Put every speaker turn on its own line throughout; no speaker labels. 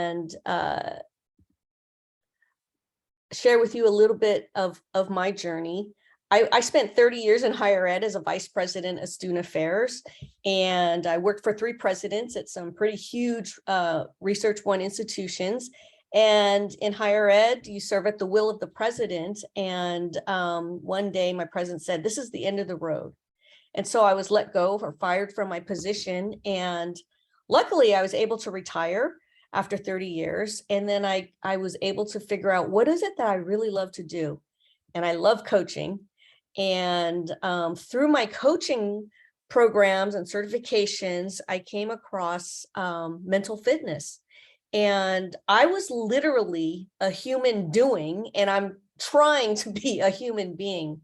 and share with you a little bit of my journey. I spent 30 years in higher ed as a vice president of student affairs, and I worked for 3 presidents at some pretty huge Research One institutions. And in higher ed, you serve at the will of the president. And one day my president said, "This is the end of the road." And so I was let go or fired from my position. And luckily I was able to retire after 30 years. And then I was able to figure out, what is it that I really love to do? And I love coaching. And through my coaching programs and certifications, I came across mental fitness. And I was literally a human doing, and I'm trying to be a human being.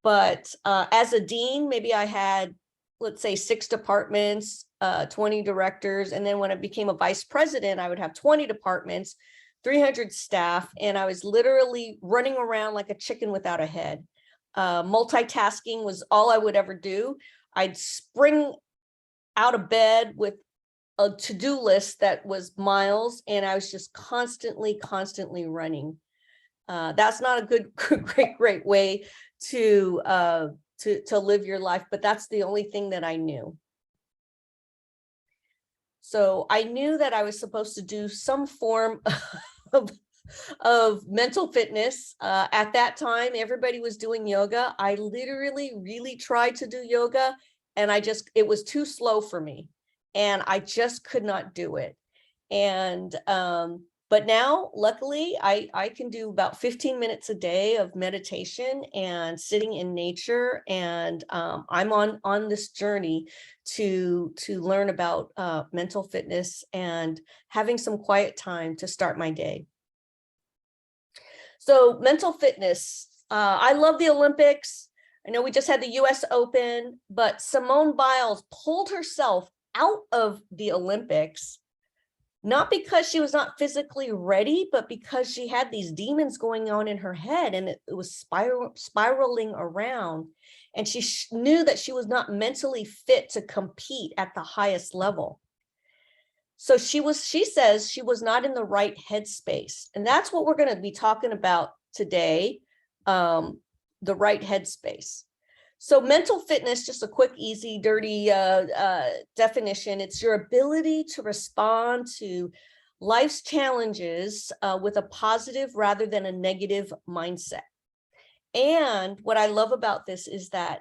But as a dean, maybe I had, let's say, 6 departments, 20 directors. And then when I became a vice president, I would have 20 departments, 300 staff. And I was literally running around like a chicken without a head. Multitasking was all I would ever do. I'd spring out of bed with a to-do list that was miles, and I was just constantly running. That's not a good, great way to live your life, but that's the only thing that I knew. So I knew that I was supposed to do some form of mental fitness. At that time, everybody was doing yoga. I literally really tried to do yoga, and it was too slow for me, and I just could not do it. And but now, luckily, I can do about 15 minutes a day of meditation and sitting in nature. And I'm on this journey to learn about mental fitness and having some quiet time to start my day. So mental fitness, I love the Olympics. I know we just had the US Open, but Simone Biles pulled herself out of the Olympics, not because she was not physically ready, but because she had these demons going on in her head, and it was spiraling around. And she knew that she was not mentally fit to compete at the highest level. So she says she was not in the right headspace. And that's what we're going to be talking about today, the right headspace. So mental fitness, just a quick, easy, dirty definition. It's your ability to respond to life's challenges with a positive rather than a negative mindset. And what I love about this is that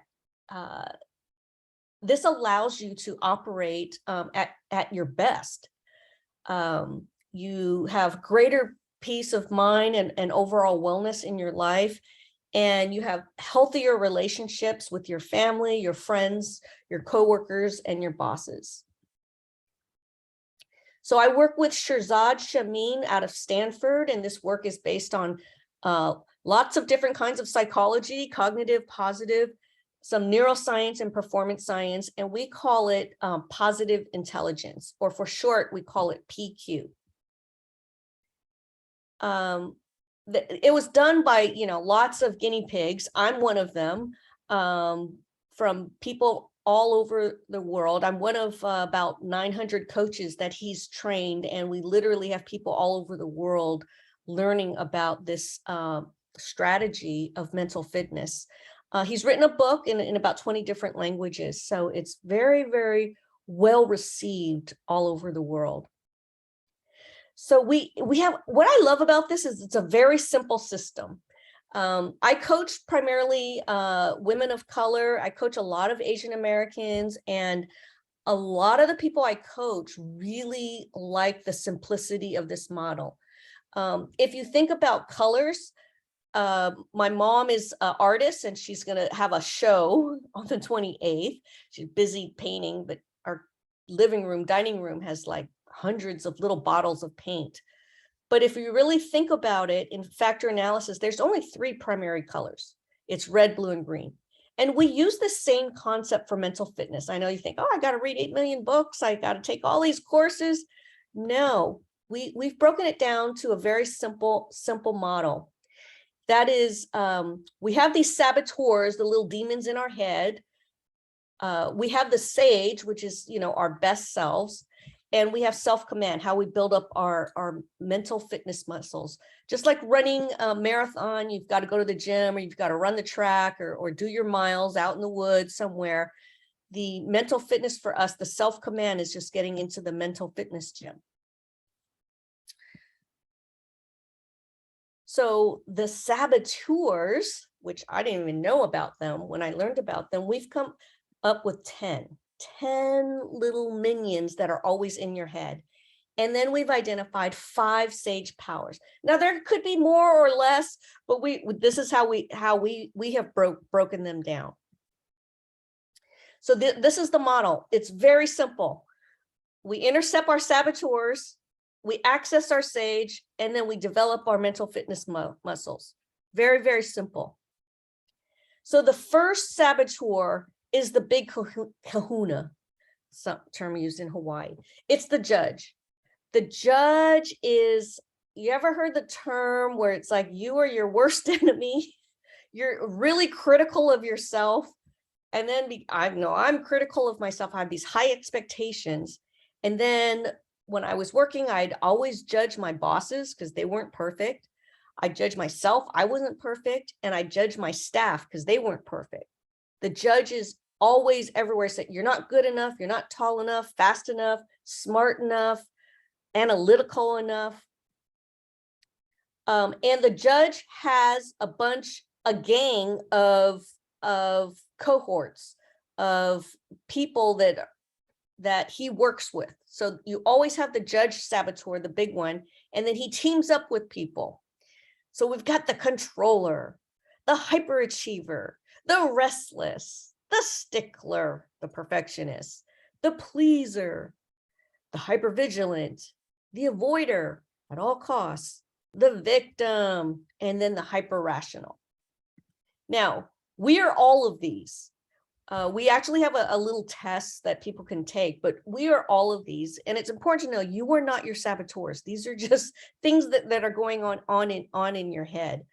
this allows you to operate at your best. You have greater peace of mind and overall wellness in your life. And you have healthier relationships with your family, your friends, your coworkers, and your bosses. So I work with Shirzad Chamine out of Stanford, and this work is based on lots of different kinds of psychology, cognitive, positive, some neuroscience and performance science, and we call it positive intelligence, or for short, we call it PQ. It was done by, lots of guinea pigs. I'm one of them, from people all over the world. I'm one of about 900 coaches that he's trained, and we literally have people all over the world learning about this strategy of mental fitness. He's written a book in about 20 different languages, so it's very, very well received all over the world. So we have, what I love about this is it's a very simple system. I coach primarily women of color. I coach a lot of Asian Americans, and a lot of the people I coach really like the simplicity of this model. If you think about colors, my mom is an artist, and she's going to have a show on the 28th. She's busy painting, but our dining room has like hundreds of little bottles of paint. But if you really think about it in factor analysis, there's only 3 primary colors. It's red, blue, and green. And we use the same concept for mental fitness. I know you think, oh, I got to read 8 million books. I got to take all these courses. No, we've broken it down to a very simple model. That is, we have these saboteurs, the little demons in our head. We have the sage, which is, our best selves. And we have self-command, how we build up our mental fitness muscles. Just like running a marathon, you've got to go to the gym, or you've got to run the track, or do your miles out in the woods somewhere. The mental fitness for us, the self-command, is just getting into the mental fitness gym. So the saboteurs, which I didn't even know about them when I learned about them, we've come up with 10 little minions that are always in your head. And then we've identified 5 sage powers. Now there could be more or less, but this is how we have broken them down. So this is the model. It's very simple. We intercept our saboteurs, we access our sage, and then we develop our mental fitness muscles. Very, very simple. So the first saboteur is the big kahuna, some term used in Hawaii. It's the judge. The judge is, you ever heard the term where it's like you are your worst enemy? You're really critical of yourself. And then I'm critical of myself. I have these high expectations. And then when I was working, I'd always judge my bosses because they weren't perfect. I judge myself, I wasn't perfect. And I judge my staff because they weren't perfect. The judge is always everywhere saying, you're not good enough, you're not tall enough, fast enough, smart enough, analytical enough. And the judge has a gang of cohorts of people that he works with. So you always have the judge saboteur, the big one, and then he teams up with people. So we've got the controller, the hyperachiever, the restless, the stickler, the perfectionist, the pleaser, the hypervigilant, the avoider at all costs, the victim, and then the hyper-rational. Now, we are all of these. We actually have a little test that people can take, but we are all of these. And it's important to know you are not your saboteurs. These are just things that are going on in your head.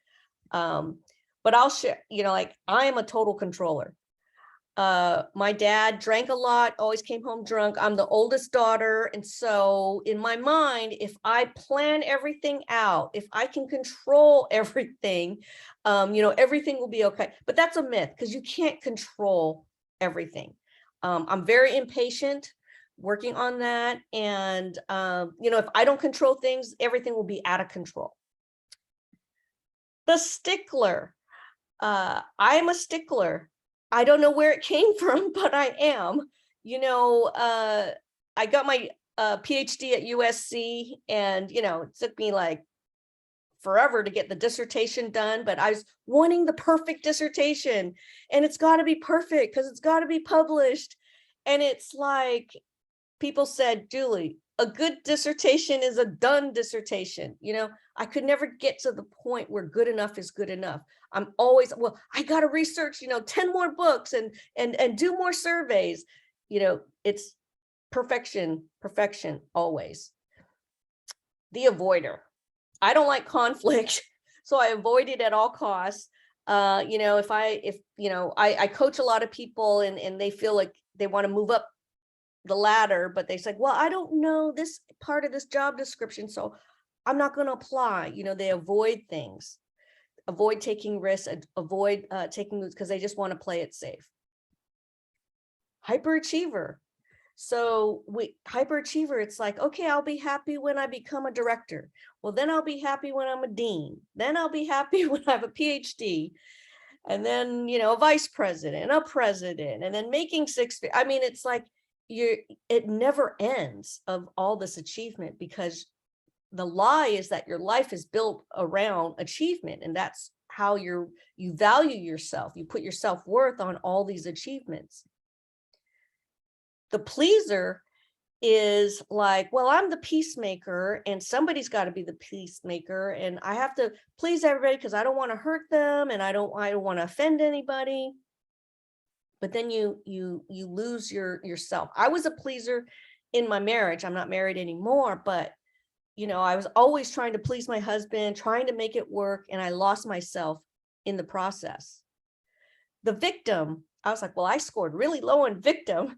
But I'll share, like I am a total controller. My dad drank a lot, always came home drunk. I'm the oldest daughter. And so in my mind, if I plan everything out, if I can control everything, everything will be okay. But that's a myth because you can't control everything. I'm very impatient, working on that. And, if I don't control things, everything will be out of control. The stickler. I am a stickler. I don't know where it came from, but I am. I got my PhD at USC, and it took me like forever to get the dissertation done, but I was wanting the perfect dissertation, and it's got to be perfect because it's got to be published. And it's like people said, Julie, a good dissertation is a done dissertation. I could never get to the point where good enough is good enough. I'm always, well, I got to research, 10 more books and do more surveys. It's perfection, always. The avoider. I don't like conflict, so I avoid it at all costs. If I coach a lot of people and they feel like they want to move up the ladder, but they say, well, I don't know this part of this job description, so I'm not going to apply. They avoid things, avoid taking risks, avoid taking moves because they just want to play it safe. Hyperachiever. So hyperachiever, it's like, okay, I'll be happy when I become a director. Well, then I'll be happy when I'm a dean. Then I'll be happy when I have a PhD. And then, a vice president, a president, and then making six figures. I mean, it's like it never ends of all this achievement, because the lie is that your life is built around achievement. And that's how you value yourself. You put your self-worth on all these achievements. The pleaser is like, well, I'm the peacemaker and somebody's got to be the peacemaker, and I have to please everybody because I don't want to hurt them and I don't want to offend anybody. But then you lose yourself. I was a pleaser in my marriage. I'm not married anymore, but I was always trying to please my husband, trying to make it work, and I lost myself in the process. The victim, I was like, well, I scored really low on victim,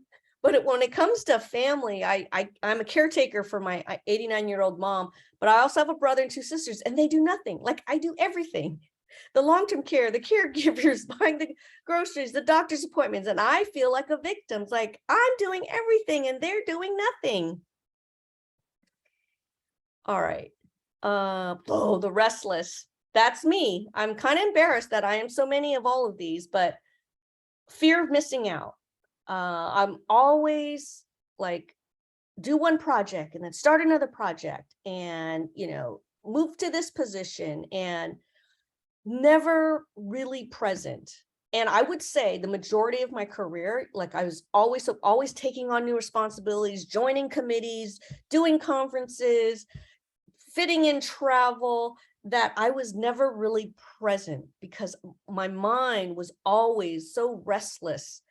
But when it comes to family, I'm a caretaker for my 89-year-old mom, but I also have a brother and two sisters, and they do nothing. Like, I do everything. The long-term care, the caregivers, buying the groceries, the doctor's appointments, and I feel like a victim. It's like, I'm doing everything and they're doing nothing. All right. Oh, the restless. That's me. I'm kind of embarrassed that I am so many of all of these, but fear of missing out. I'm always like, do one project and then start another project and, move to this position and never really present. And I would say the majority of my career, like I was always taking on new responsibilities, joining committees, doing conferences, fitting in travel, that I was never really present because my mind was always so restless,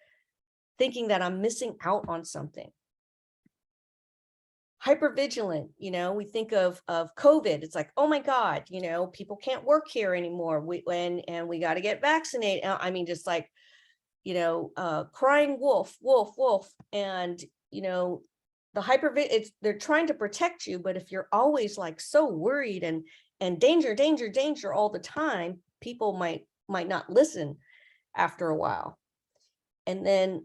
thinking that I'm missing out on something. Hypervigilant, we think of COVID. It's like, oh my God, people can't work here anymore. We got to get vaccinated. I mean, just like, crying wolf, wolf, wolf. And, they're trying to protect you. But if you're always like so worried and danger, danger, danger all the time, people might not listen after a while. And then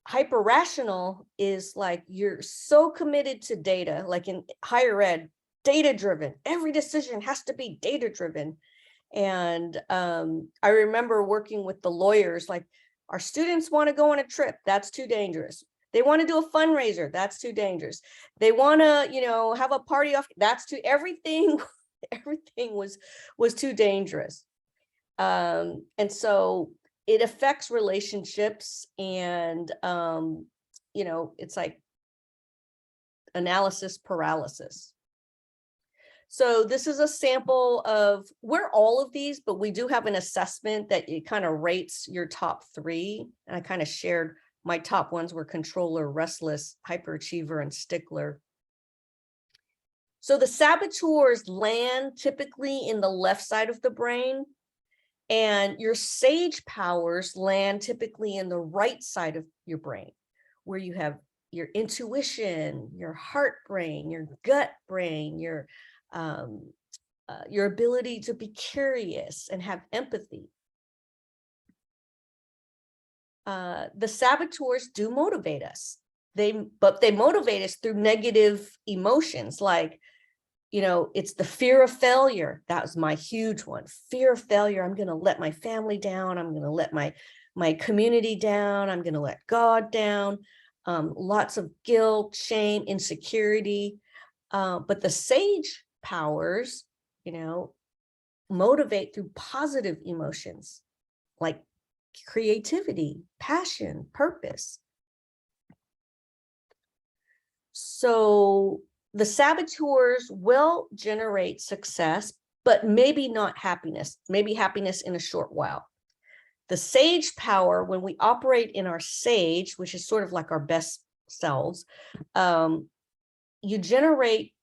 hyper rational is like, you're so committed to data, like in higher ed, data driven. Every decision has to be data driven. And I remember working with the lawyers, like, our students want to go on a trip. That's too dangerous. They want to do a fundraiser. That's too dangerous. They want to, have a party off. That's too, everything was too dangerous. And so it affects relationships, and it's like analysis paralysis. So this is a sample of, we're all of these, but we do have an assessment that it kind of rates your top 3. And I kind of shared my top ones were controller, restless, hyperachiever, and stickler. So the saboteurs land typically in the left side of the brain, and your sage powers land typically in the right side of your brain, where you have your intuition, your heart brain, your gut brain, your ability to be curious and have empathy. The saboteurs do motivate us. But they motivate us through negative emotions, like, it's the fear of failure. That was my huge one. Fear of failure. I'm going to let my family down. I'm going to let my community down. I'm going to let God down. Lots of guilt, shame, insecurity. But the sage powers, motivate through positive emotions like creativity, passion, purpose. So the saboteurs will generate success, but maybe not happiness, maybe happiness in a short while. The sage power, when we operate in our sage, which is sort of like our best selves, you generate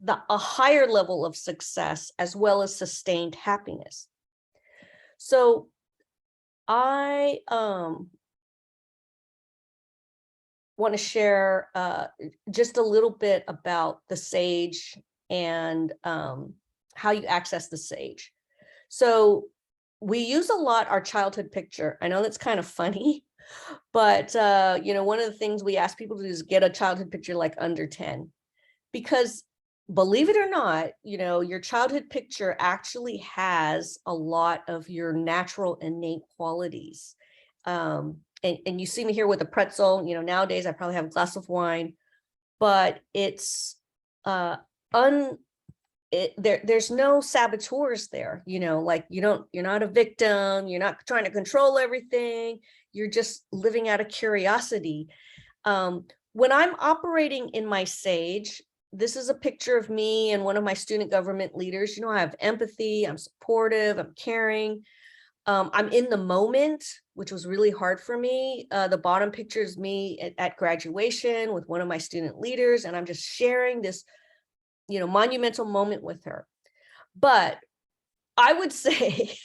a higher level of success as well as sustained happiness. So I want to share just a little bit about the sage and how you access the sage. So we use a lot our childhood picture. I know that's kind of funny, but one of the things we ask people to do is get a childhood picture like under 10, because believe it or not, your childhood picture actually has a lot of your natural innate qualities. And you see me here with a pretzel, nowadays I probably have a glass of wine, but it's there's no saboteurs there, like you're not a victim, you're not trying to control everything, you're just living out of curiosity. When I'm operating in my sage, this is a picture of me and one of my student government leaders. I have empathy, I'm supportive, I'm caring. I'm in the moment, which was really hard for me. The bottom picture is me at graduation with one of my student leaders, and I'm just sharing this, monumental moment with her. But I would say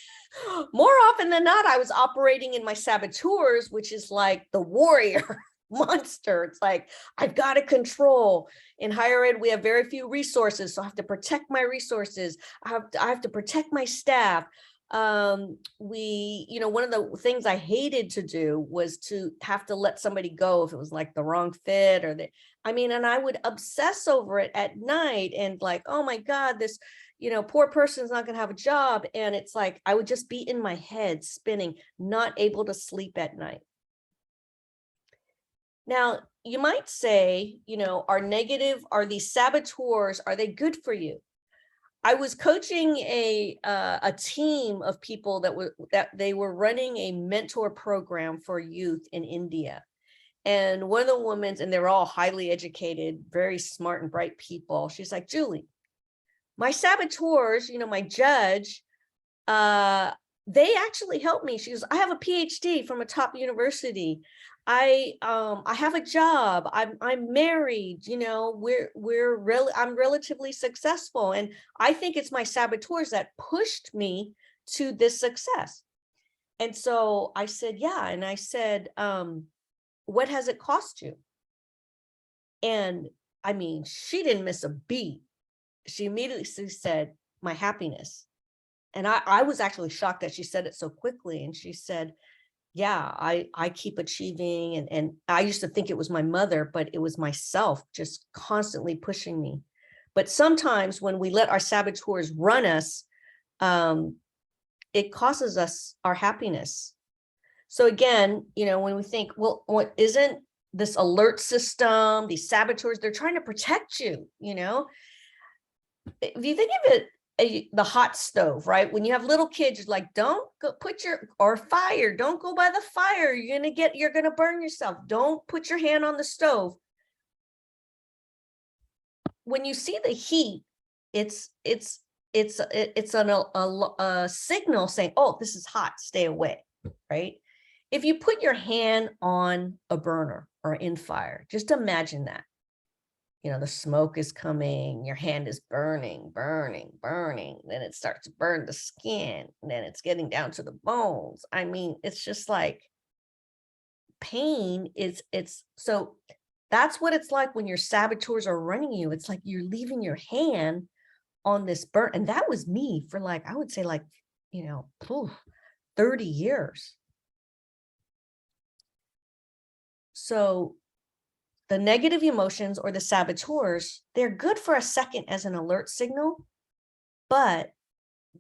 more often than not, I was operating in my saboteurs, which is like the warrior, monster. It's like, I've got to control. In higher ed, we have very few resources, so I have to protect my resources. I have to protect my staff. One of the things I hated to do was to have to let somebody go if it was like the wrong fit and I would obsess over it at night and like, oh my God, this, poor person's not going to have a job. And it's like, I would just be in my head spinning, not able to sleep at night. Now, you might say, are these saboteurs, are they good for you? I was coaching a team of people that they were running a mentor program for youth in India. And one of the women, and they're all highly educated, very smart and bright people. She's like, Julie, my saboteurs, my judge, they actually helped me. She goes, I have a PhD from a top university. I have a job. I'm married. I'm relatively successful, and I think it's my saboteurs that pushed me to this success. And so I said, yeah. And I said, what has it cost you? And she didn't miss a beat. She immediately said, my happiness. And I was actually shocked that she said it so quickly. And she said, yeah, I keep achieving. And I used to think it was my mother, but it was myself just constantly pushing me. But sometimes when we let our saboteurs run us, it causes us our happiness. So again, when we think, well, what isn't this alert system, these saboteurs, they're trying to protect you, If you think of it, the hot stove, right? When you have little kids, you're like, don't go or fire, don't go by the fire. You're going to burn yourself. Don't put your hand on the stove. When you see the heat, it's a signal saying, oh, this is hot, stay away, right? If you put your hand on a burner or in fire, just imagine that. The smoke is coming, your hand is burning, then it starts to burn the skin, and then it's getting down to the bones. It's just like pain so that's what it's like when your saboteurs are running you. It's like you're leaving your hand on this burn. And that was me for I would say 30 years. So the negative emotions or the saboteurs, they're good for a second as an alert signal, but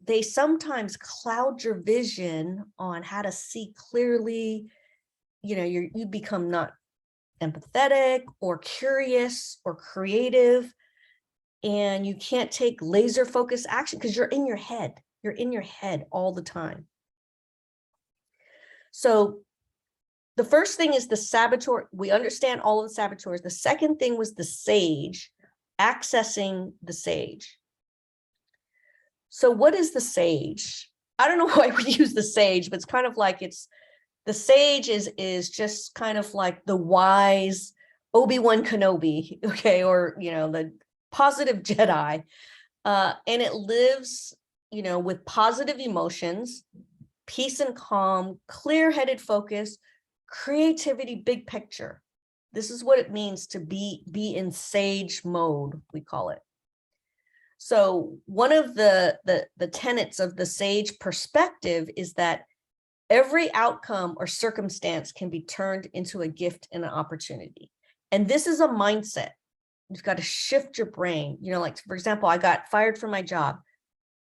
they sometimes cloud your vision on how to see clearly. You become not empathetic or curious or creative, and you can't take laser focused action because you're in your head. You're in your head all the time. So the first thing is the saboteur. We understand all of the saboteurs. The second thing was the sage, accessing the sage. So what is the sage? I don't know why we use the sage, but it's kind of like the sage is just kind of like the wise Obi-Wan Kenobi, okay, or the positive Jedi, and it lives, with positive emotions, peace and calm, clear-headed focus, creativity, big picture. This is what it means to be in sage mode, we call it. So one of the tenets of the sage perspective is that every outcome or circumstance can be turned into a gift and an opportunity. And this is a mindset. You've got to shift your brain. For example, I got fired from my job.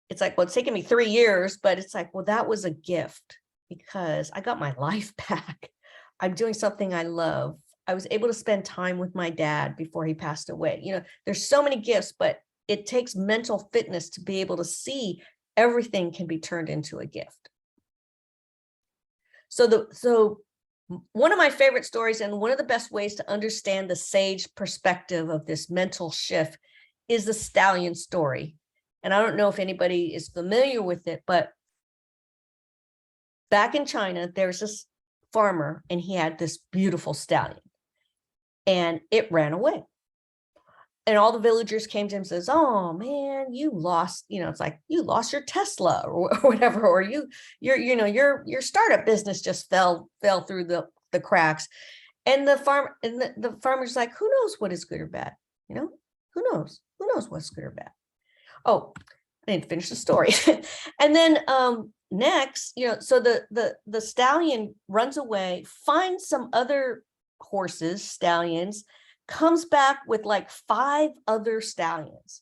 It's like, well, it's taken me 3 years, but it's like, well, that was a gift because I got my life back. I'm doing something I love. I was able to spend time with my dad before he passed away. There's so many gifts, but it takes mental fitness to be able to see everything can be turned into a gift. So one of my favorite stories and one of the best ways to understand the sage perspective of this mental shift is the stallion story. And I don't know if anybody is familiar with it, but back in China, there's this farmer and he had this beautiful stallion and it ran away. And all the villagers came to him and says, oh man, you lost, it's like you lost your Tesla or whatever, or your startup business just fell through the cracks. And the farmer's like, who knows what is good or bad? You know, who knows? Who knows what's good or bad? Oh, I didn't finish the story. And then next, so the stallion runs away, finds some other horses, stallions, comes back with like 5 other stallions.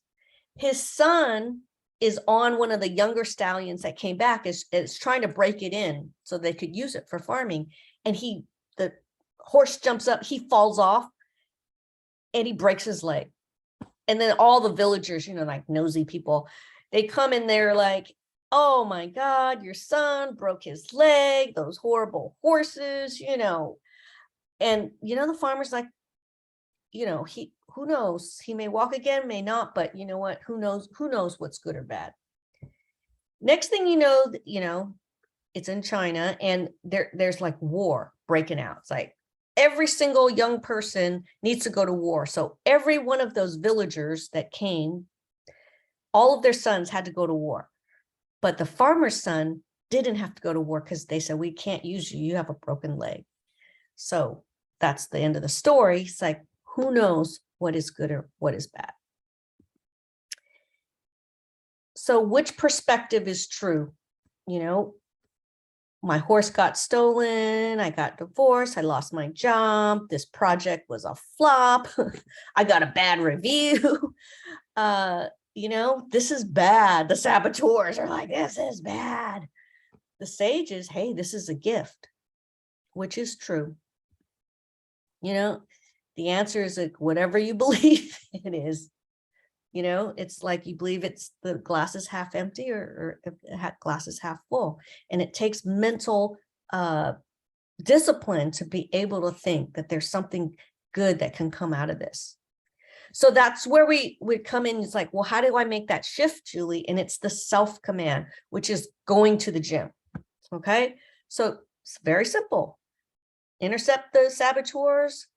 His son is on one of the younger stallions that came back, is trying to break it in so they could use it for farming. And the horse jumps up, he falls off, and he breaks his leg. And then all the villagers, like nosy people, they come in there like, oh my God, your son broke his leg, those horrible horses, And, the farmer's like, who knows? He may walk again, may not, but you know what? Who knows what's good or bad? Next thing you know, it's in China, and there's like war breaking out. It's like every single young person needs to go to war. So every one of those villagers that came, all of their sons had to go to war. But the farmer's son didn't have to go to war because they said, we can't use you. You have a broken leg. So that's the end of the story. It's like, who knows what is good or what is bad? So which perspective is true? My horse got stolen, I got divorced, I lost my job, this project was a flop, I got a bad review. This is bad. The saboteurs are like, this is bad. The sage is, hey, this is a gift. Which is true? The answer is like whatever you believe it is. It's like you believe it's the glass is half empty or glass is half full. And it takes mental discipline to be able to think that there's something good that can come out of this. So that's where we would come in. It's like, well, how do I make that shift, Julie? And it's the self-command, which is going to the gym. Okay. So it's very simple. Intercept the saboteurs,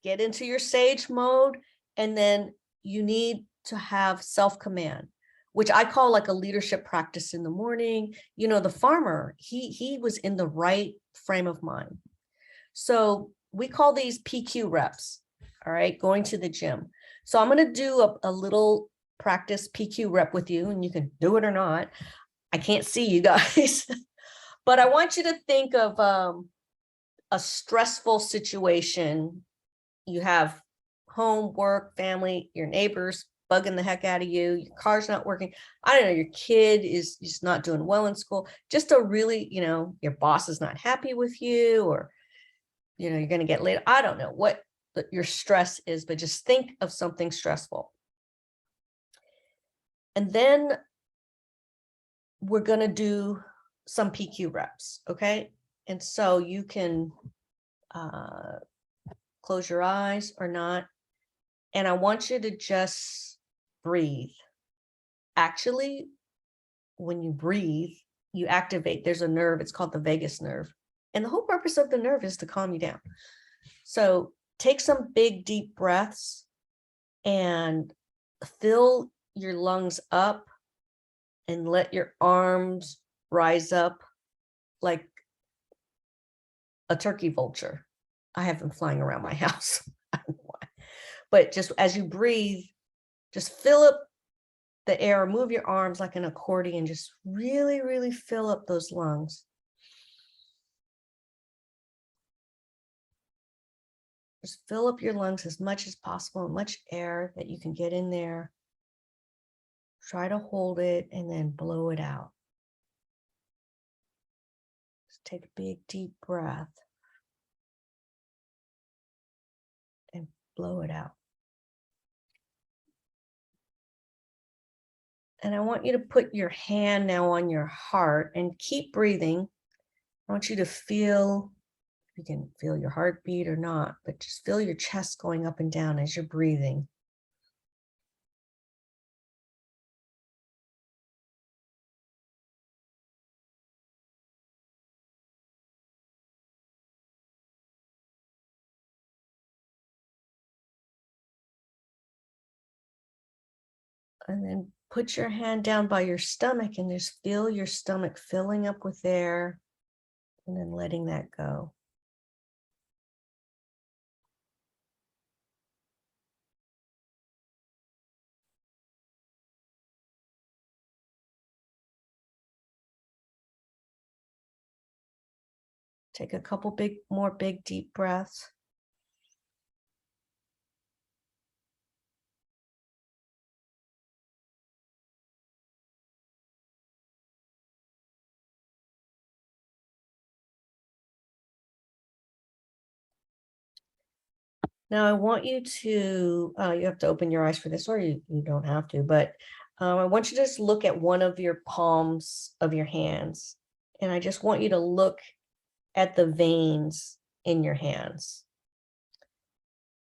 get into your sage mode, and then you need to have self-command, which I call like a leadership practice in the morning. The farmer, he was in the right frame of mind. So we call these PQ reps, all right, going to the gym. So I'm going to do a little practice PQ rep with you, and you can do it or not. I can't see you guys, but I want you to think of a stressful situation. You have home, work, family, your neighbors bugging the heck out of you, your car's not working, I don't know, your kid is just not doing well in school, just a really, your boss is not happy with you, or, you're going to get late. I don't know what your stress is, but just think of something stressful. And then we're going to do some PQ reps, okay? And so you can close your eyes or not. And I want you to just breathe. Actually, when you breathe, you activate, there's a nerve, it's called the vagus nerve. And the whole purpose of the nerve is to calm you down. So take some big, deep breaths and fill your lungs up and let your arms rise up like a turkey vulture. I have them flying around my house. I don't know why. But just as you breathe, just fill up the air, move your arms like an accordion, just really, really fill up those lungs. Just fill up your lungs as much as possible, much air that you can get in there. Try to hold it and then blow it out. Just take a big, deep breath and blow it out. And I want you to put your hand now on your heart and keep breathing. I want you to feel, you can feel your heartbeat or not, but just feel your chest going up and down as you're breathing. And then put your hand down by your stomach and just feel your stomach filling up with air and then letting that go. Take a couple more big deep breaths. Now I want you to, you have to open your eyes for this, or you don't have to, but I want you to just look at one of your palms of your hands. And I just want you to look at the veins in your hands.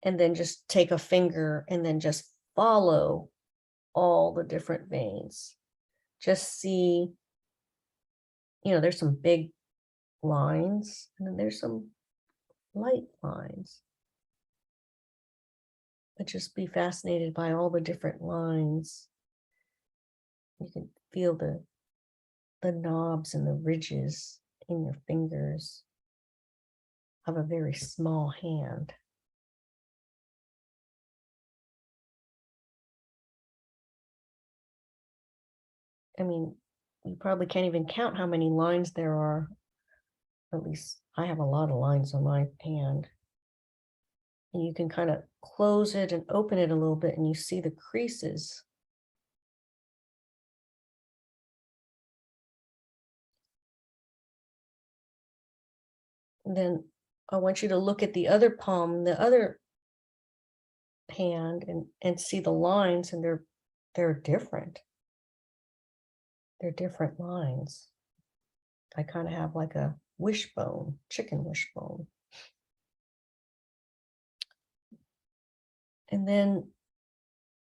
And then just take a finger and then just follow all the different veins. Just see, there's some big lines, and then there's some light lines. But just be fascinated by all the different lines. You can feel the knobs and the ridges in your fingers of a very small hand. I mean, you probably can't even count how many lines there are. At least I have a lot of lines on my hand. And you can kind of close it and open it a little bit, and you see the creases. And then I want you to look at the other palm, the other hand, and see the lines, and they're different. They're different lines. I kind of have like a wishbone, chicken wishbone. And then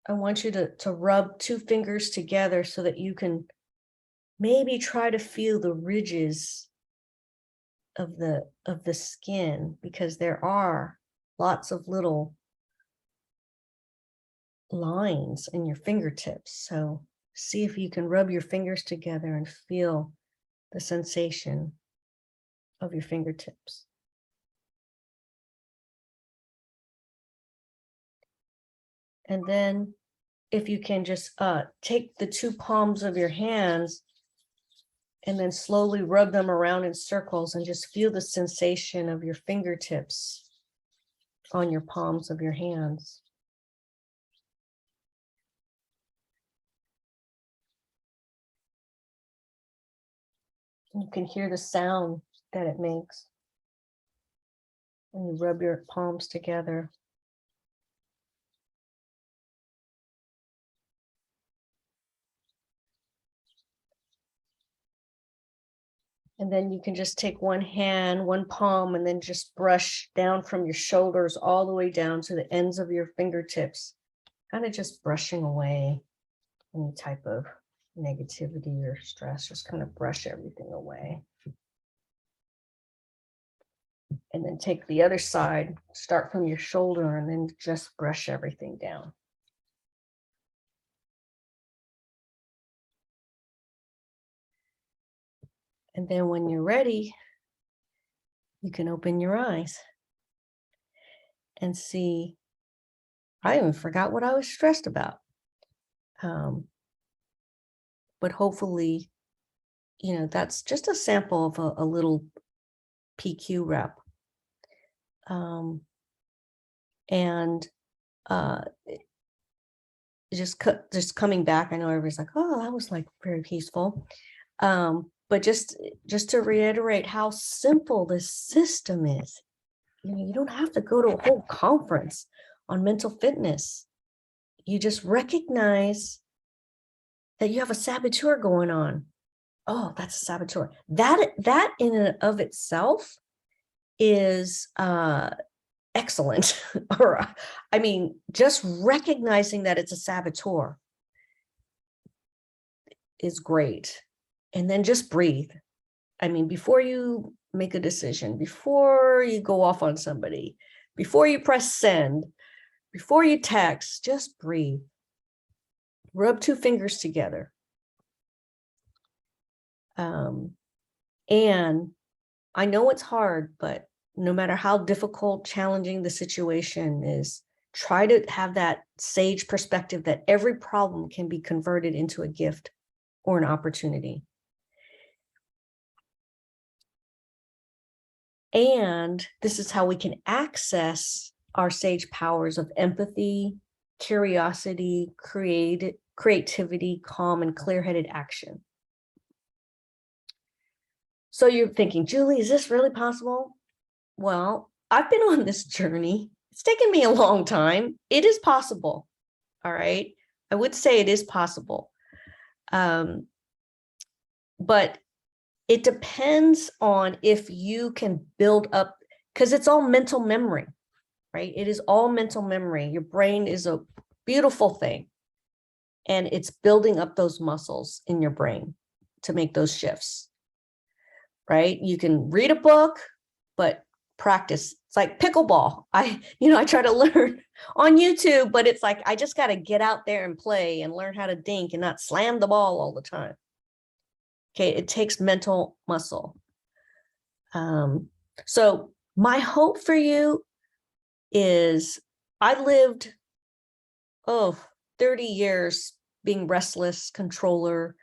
I want you to rub two fingers together so that you can maybe try to feel the ridges of the skin, because there are lots of little lines in your fingertips. So see if you can rub your fingers together and feel the sensation of your fingertips. And then if you can just take the two palms of your hands and then slowly rub them around in circles and just feel the sensation of your fingertips on your palms of your hands. You can hear the sound that it makes when you rub your palms together. And then you can just take one hand, one palm, and then just brush down from your shoulders all the way down to the ends of your fingertips, kind of just brushing away any type of negativity or stress. Just kind of brush everything away. And then take the other side, start from your shoulder, and then just brush everything down. And then when you're ready, you can open your eyes and see, I even forgot what I was stressed about. But hopefully, that's just a sample of a little PQ rep. And just coming back, I know everybody's like, oh, that was like very peaceful. But just to reiterate how simple this system is. You don't have to go to a whole conference on mental fitness. You just recognize that you have a saboteur going on. Oh, that's a saboteur. That in and of itself is excellent. Or, I mean, just recognizing that it's a saboteur is great. And then just breathe. I mean, before you make a decision, before you go off on somebody, before you press send, before you text, just breathe. Rub two fingers together. And I know it's hard, but no matter how difficult, challenging the situation is, try to have that sage perspective that every problem can be converted into a gift or an opportunity. And this is how we can access our sage powers of empathy, curiosity, creativity, calm, and clear-headed action. So you're thinking, Julie, is this really possible? Well, I've been on this journey. It's taken me a long time. It is possible. All right. I would say it is possible. But it depends on if you can build up, because it's all mental memory, right? It is all mental memory. Your brain is a beautiful thing. And it's building up those muscles in your brain to make those shifts, right? You can read a book, but practice. It's like pickleball. I try to learn on YouTube, but it's like, I just got to get out there and play and learn how to dink and not slam the ball all the time. Okay, it takes mental muscle. So my hope for you is I lived, 30 years being restless, controller,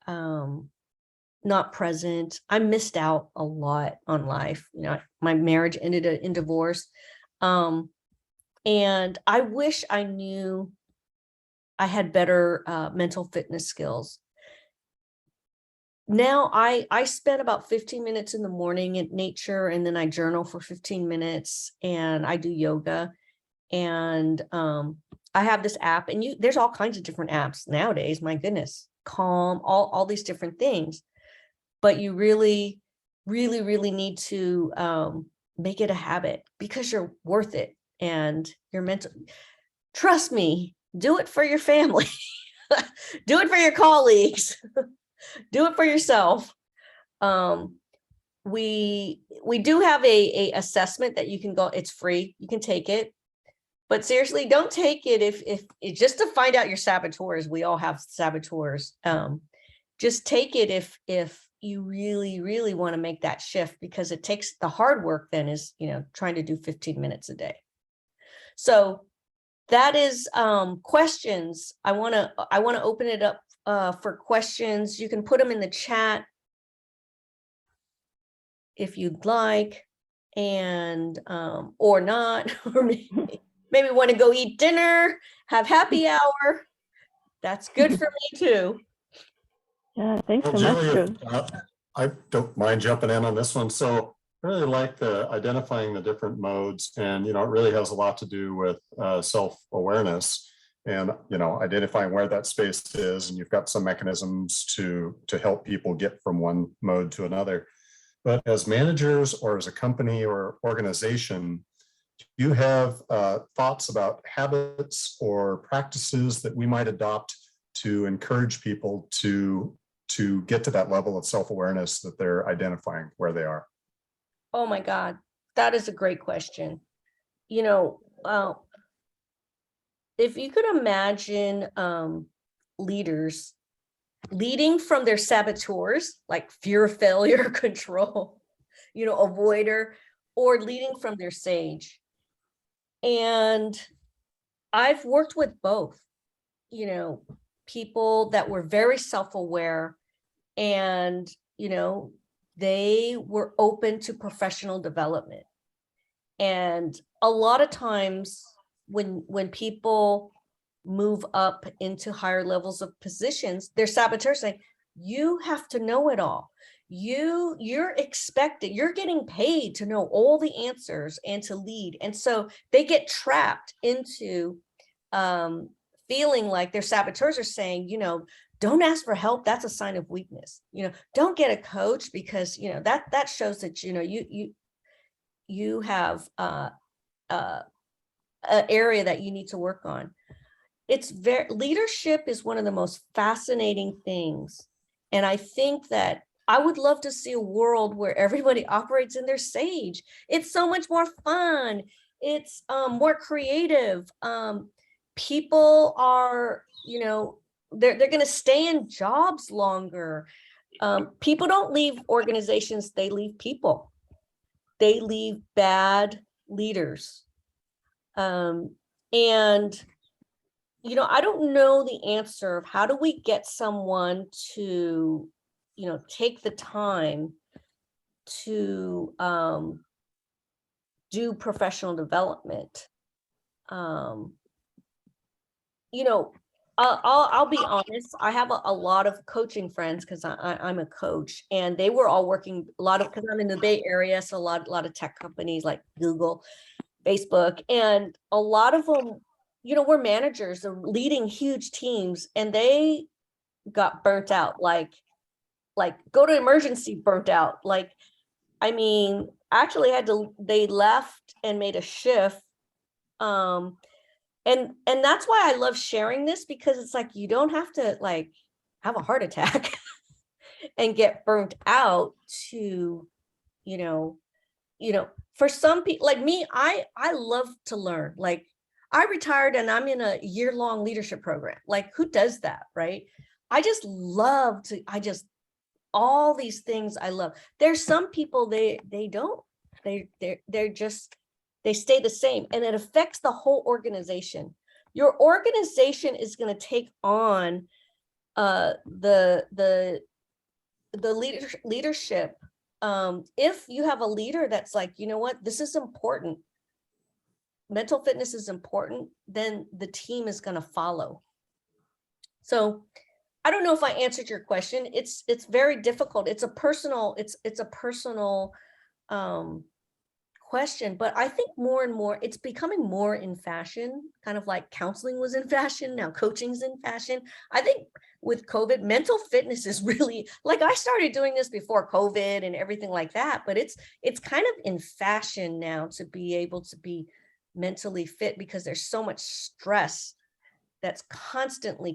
not present. I missed out a lot on life. My marriage ended in divorce. And I wish I knew I had better mental fitness skills. Now I spend about 15 minutes in the morning in nature, and then I journal for 15 minutes and I do yoga. And I have this app, and there's all kinds of different apps nowadays, my goodness, Calm, all these different things. But you really, really, really need to make it a habit, because you're worth it and you're meant to. Trust me, do it for your family, do it for your colleagues. Do it for yourself. We do have a assessment that you can go. It's free. You can take it, but seriously, don't take it if just to find out your saboteurs. We all have saboteurs. Just take it if you really, really want to make that shift, because it takes the hard work. Then is trying to do 15 minutes a day. So that is questions. I want to open it up for questions. You can put them in the chat if you'd like, and or not, or maybe want to go eat dinner, have happy hour. That's good for me too.
Yeah, thanks so much, Julie.
I don't mind jumping in on this one. So I really like the identifying the different modes, and it really has a lot to do with self-awareness, and identifying where that space is, and you've got some mechanisms to help people get from one mode to another. But as managers, or as a company or organization, do you have thoughts about habits or practices that we might adopt to encourage people to get to that level of self-awareness that they're identifying where they are?
Oh my God, that is a great question. If you could imagine leaders leading from their saboteurs, like fear of failure, control, avoider, or leading from their sage. And I've worked with both, people that were very self-aware, and, they were open to professional development. And a lot of times when people move up into higher levels of positions, their saboteurs say, you have to know it all. You're expected, you're getting paid to know all the answers and to lead. And so they get trapped into feeling like their saboteurs are saying, don't ask for help. That's a sign of weakness. Don't get a coach, because that shows that you have an area that you need to work on. Leadership is one of the most fascinating things. And I think that I would love to see a world where everybody operates in their sage. It's so much more fun. It's more creative. People are, they're going to stay in jobs longer. People don't leave organizations, they leave people. They leave bad leaders. And I don't know the answer of how do we get someone to, take the time to do professional development. You know, I'll be honest. I have a lot of coaching friends because I'm a coach, and they were all working a lot of, because I'm in the Bay Area, so a lot of tech companies like Google, Facebook, and a lot of them, you know, were managers, they're leading huge teams, and they got burnt out, like go to emergency burnt out. Like, I mean, actually they left and made a shift. And that's why I love sharing this, because it's like, you don't have to like have a heart attack and get burnt out to, you know, for some people like me, I love to learn. Like, I retired and I'm in a year-long leadership program. Like, who does that, right? I just love to, all these things I love. There's some people they don't, they're just, they stay the same, and it affects the whole organization. Your organization is going to take on the leadership. If you have a leader that's like, you know what, this is important, mental fitness is important, then the team is going to follow. So I don't know if I answered your question. It's very difficult. It's a personal question, but I think more and more it's becoming more in fashion, kind of like counseling was in fashion, now coaching's in fashion. I think with COVID, mental fitness is really, like, I started doing this before COVID and everything like that, but it's kind of in fashion now to be able to be mentally fit, because there's so much stress that's constantly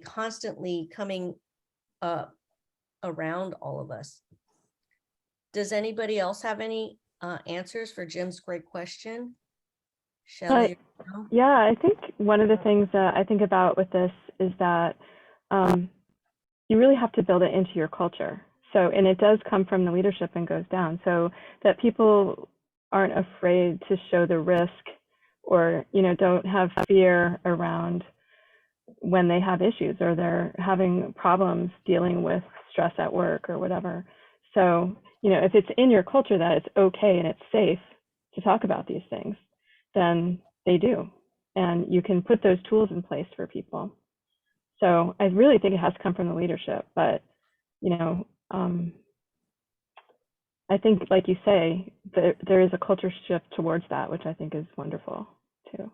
coming around all of us. Does anybody else have any answers for Jim's great question? Shelley?
Yeah, I think one of the things that I think about with this is that you really have to build it into your culture. So, and it does come from the leadership and goes down, so that people aren't afraid to show the risk, or, you know, don't have fear around when they have issues or they're having problems dealing with stress at work or whatever. So, you know, if it's in your culture that it's okay and it's safe to talk about these things, then they do. And you can put those tools in place for people. So I really think it has to come from the leadership, but, you know, I think, like you say, there is a culture shift towards that, which I think is wonderful too.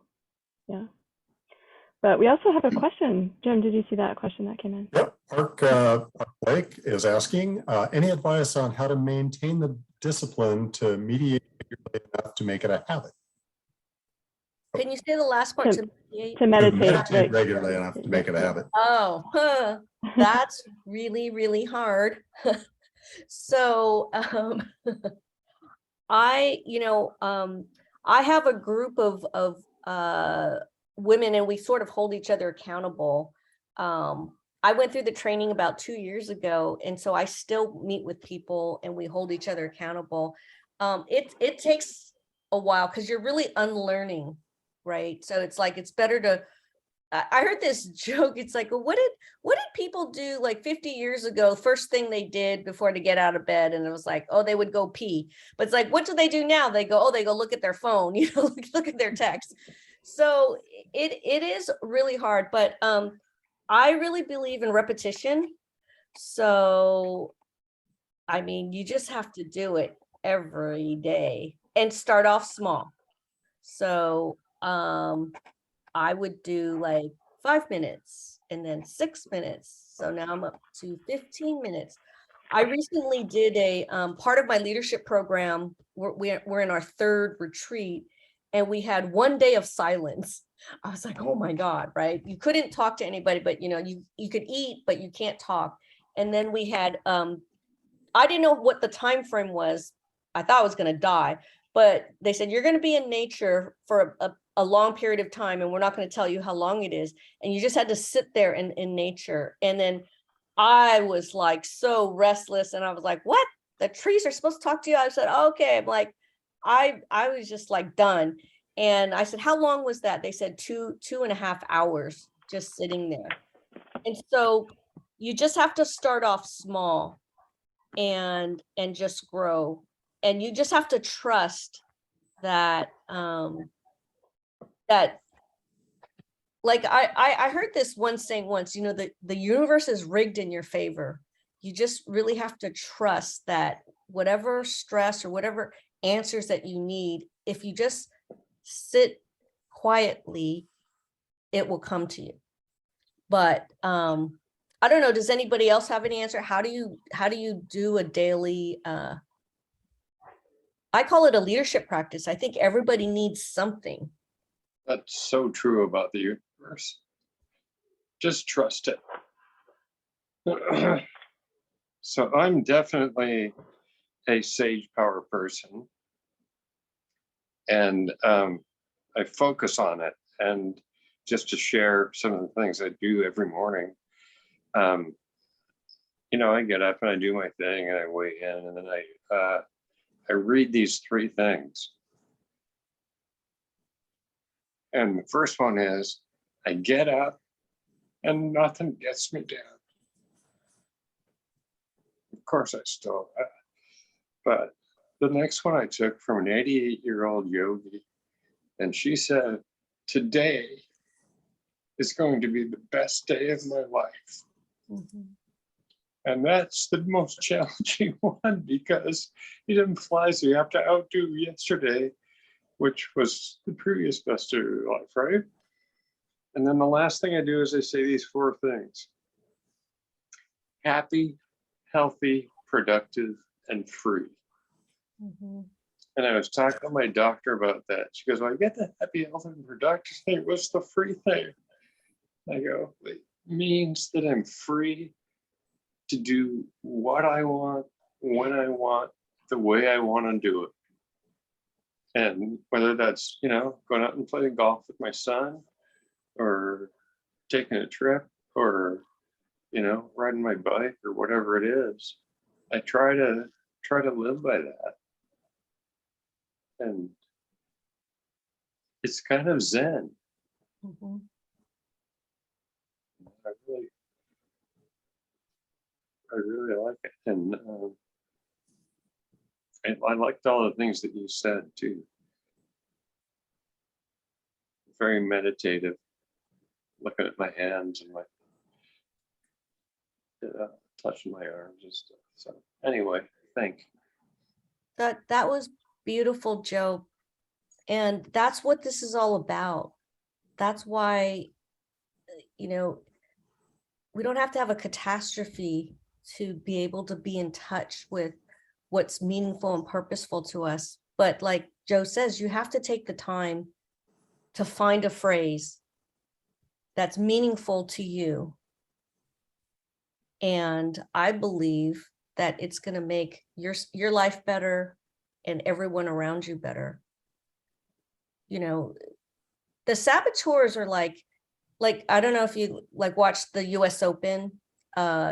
Yeah. But we also have a question. Jim, did you see that question that came in?
Yep. Park Blake is asking, any advice on how to maintain the discipline to mediate regularly enough to make it a habit?
Can you say the last part? To
meditate
regularly enough to make it a habit.
Oh, that's really hard. So I have a group of women, and we sort of hold each other accountable. I went through the training about 2 years ago, and so I still meet with people and we hold each other accountable. It takes a while because you're really unlearning, right? So it's like, it's better to, I heard this joke. It's like, well, what did people do like 50 years ago? First thing they did before to get out of bed, and it was like, oh, they would go pee. But it's like, what do they do now? They go look at their phone, look at their text. So it is really hard, but I really believe in repetition. So, I mean, you just have to do it every day and start off small. So I would do like 5 minutes and then 6 minutes. So now I'm up to 15 minutes. I recently did a part of my leadership program. We're in our third retreat, and we had 1 day of silence. I was like, oh my God, right? You couldn't talk to anybody, but you could eat, but you can't talk. And then we had, I didn't know what the time frame was. I thought I was going to die, but they said, you're going to be in nature for a long period of time, and we're not going to tell you how long it is. And you just had to sit there in nature. And then I was like so restless, and I was like, what? The trees are supposed to talk to you? I said, okay. I'm like, I was just like done. And I said, how long was that? They said 2.5 hours just sitting there. And so you just have to start off small and just grow. And you just have to trust that that like I heard this one saying once, you know, the universe is rigged in your favor. You just really have to trust that whatever stress or whatever answers that you need, if you just sit quietly, it will come to you. But I don't know, does anybody else have any answer? How do you do a daily I call it a leadership practice. I think everybody needs something.
That's so true about the universe. Just trust it. So I'm definitely a sage power person, and I focus on it. And just to share some of the things I do every morning, you know, I get up and I do my thing and I weigh in, and then I read these three things. And the first one is, I get up and nothing gets me down. Of course I still, but the next one I took from an 88-year-old yogi, and she said, today is going to be the best day of my life.
Mm-hmm.
And that's the most challenging one, because it implies you have to outdo yesterday, which was the previous best day of your life, right? And then the last thing I do is I say these four things: happy, healthy, productive, and free.
Mm-hmm.
And I was talking to my doctor about that. She goes, well, I get the happy, healthy, and productive thing. What's the free thing? I go, it means that I'm free to do what I want, when I want, the way I want to do it. And whether that's, you know, going out and playing golf with my son, or taking a trip, or, you know, riding my bike, or whatever it is, I try to live by that. And it's kind of Zen.
Mm-hmm.
I really like it. And I liked all the things that you said too. Very meditative, looking at my hands and my touching my arms and stuff. So anyway, thank you.
That was beautiful, Joe. And that's what this is all about. That's why, you know, we don't have to have a catastrophe to be able to be in touch with what's meaningful and purposeful to us. But like Joe says, you have to take the time to find a phrase that's meaningful to you. And I believe that it's going to make your life better and everyone around you better. You know, the saboteurs are like, I don't know if you like watched the US Open.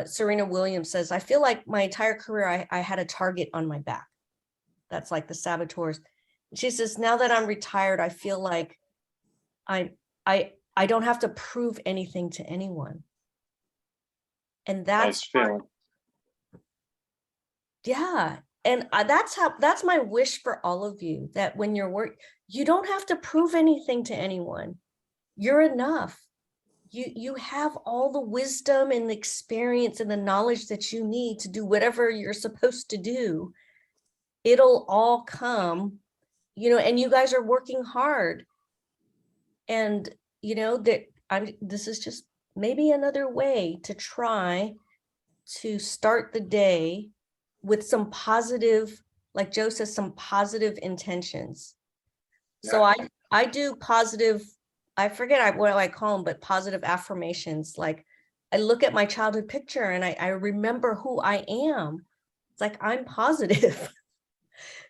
Serena Williams says, I feel like my entire career, I had a target on my back. That's like the saboteurs. She says, now that I'm retired, I feel like I don't have to prove anything to anyone. And that's
Nice feeling.
Yeah. And that's my wish for all of you, that when you're you don't have to prove anything to anyone. You're enough. You have all the wisdom and the experience and the knowledge that you need to do whatever you're supposed to do. It'll all come, you know, and you guys are working hard. And, you know, this is just maybe another way to try to start the day with some positive, like Joe says, some positive intentions.
Yeah.
So I do positive, I forget what I call them, but positive affirmations. Like I look at my childhood picture and I remember who I am. It's like, I'm positive.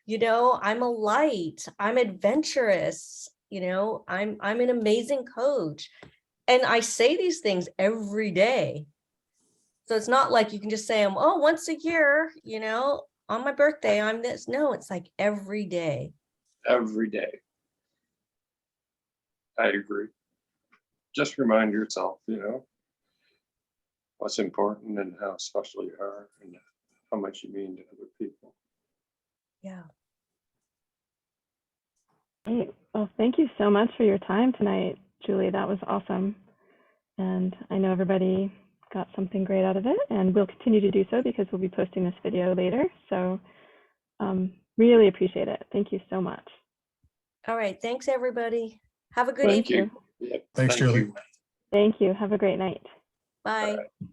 You know, I'm a light, I'm adventurous, you know, I'm an amazing coach. And I say these things every day. So it's not like you can just say them, oh, once a year, you know, on my birthday, I'm this. No, it's like every day.
Every day. I agree. Just remind yourself, you know, what's important and how special you are and how much you mean to other people.
Yeah.
Great. Well, thank you so much for your time tonight, Julie. That was awesome. And I know everybody got something great out of it, and we'll continue to do so because we'll be posting this video later. So really appreciate it. Thank you so much.
All right. Thanks, everybody. Have a good
Thank
evening.
you.
Yep,
Thanks,
thank
Julie.
you.
Thank you. Have a great night.
Bye.
Bye.